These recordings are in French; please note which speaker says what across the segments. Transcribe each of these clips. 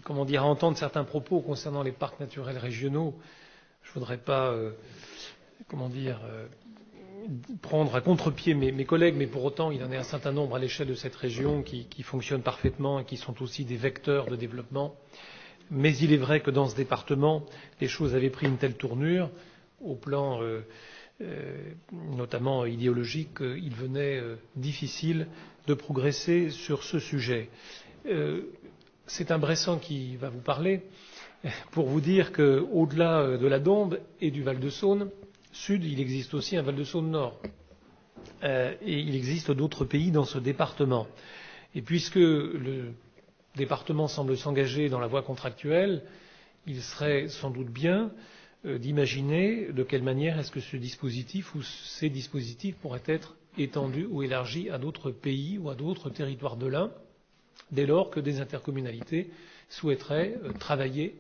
Speaker 1: Comment dire, à entendre certains propos concernant les parcs naturels régionaux, je ne voudrais pas, prendre à contre-pied mes collègues, mais pour autant, il y en a un certain nombre à l'échelle de cette région qui fonctionnent parfaitement et qui sont aussi des vecteurs de développement. Mais il est vrai que dans ce département, les choses avaient pris une telle tournure, au plan notamment idéologique, qu'il venait difficile de progresser sur ce sujet. C'est un Bressan qui va vous parler pour vous dire qu'au delà de la Dombes et du Val de Saône Sud, il existe aussi un Val de Saône Nord. Et il existe d'autres pays dans ce département. Et puisque le département semble s'engager dans la voie contractuelle, il serait sans doute bien d'imaginer de quelle manière est-ce que ce dispositif ou ces dispositifs pourraient être étendus ou élargis à d'autres pays ou à d'autres territoires de l'Ain, dès lors que des intercommunalités souhaiteraient travailler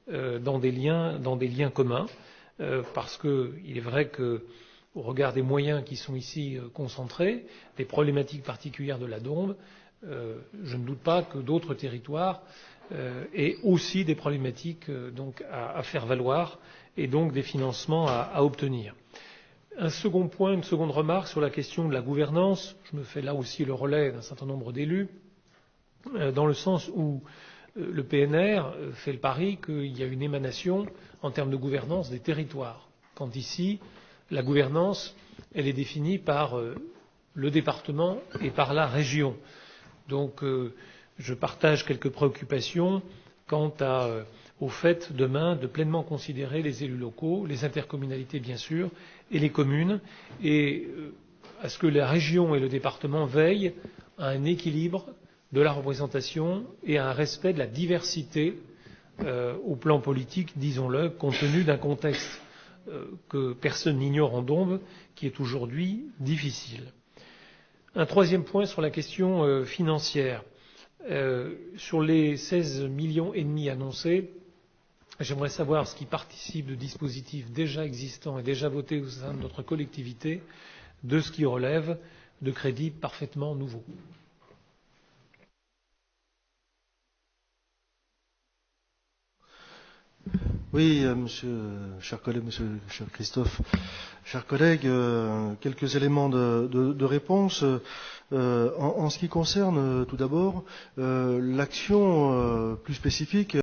Speaker 1: dans des liens communs, parce qu'il est vrai que, au regard des moyens qui sont ici concentrés, des problématiques particulières de la Dombe, je ne doute pas que d'autres territoires aient aussi des problématiques donc à faire valoir et donc des financements à obtenir. Un second point, une seconde remarque sur la question de la gouvernance. Je me fais là aussi le relais d'un certain nombre d'élus, dans le sens où le PNR fait le pari qu'il y a une émanation en termes de gouvernance des territoires, quand ici, la gouvernance, elle est définie par le département et par la région. Donc je partage quelques préoccupations quant au fait demain de pleinement considérer les élus locaux, les intercommunalités bien sûr, et les communes, et à ce que la région et le département veillent à un équilibre de la représentation et à un respect de la diversité au plan politique, disons-le, compte tenu d'un contexte que personne n'ignore en Dombes, qui est aujourd'hui difficile. Un troisième point sur la question financière. Sur les 16,5 millions annoncés, j'aimerais savoir ce qui participe de dispositifs déjà existants et déjà votés au sein de notre collectivité, de ce qui relève de crédits parfaitement nouveaux.
Speaker 2: Oui, cher collègue, cher Christophe, chers collègues, quelques éléments de réponse. En ce qui concerne tout d'abord l'action plus spécifique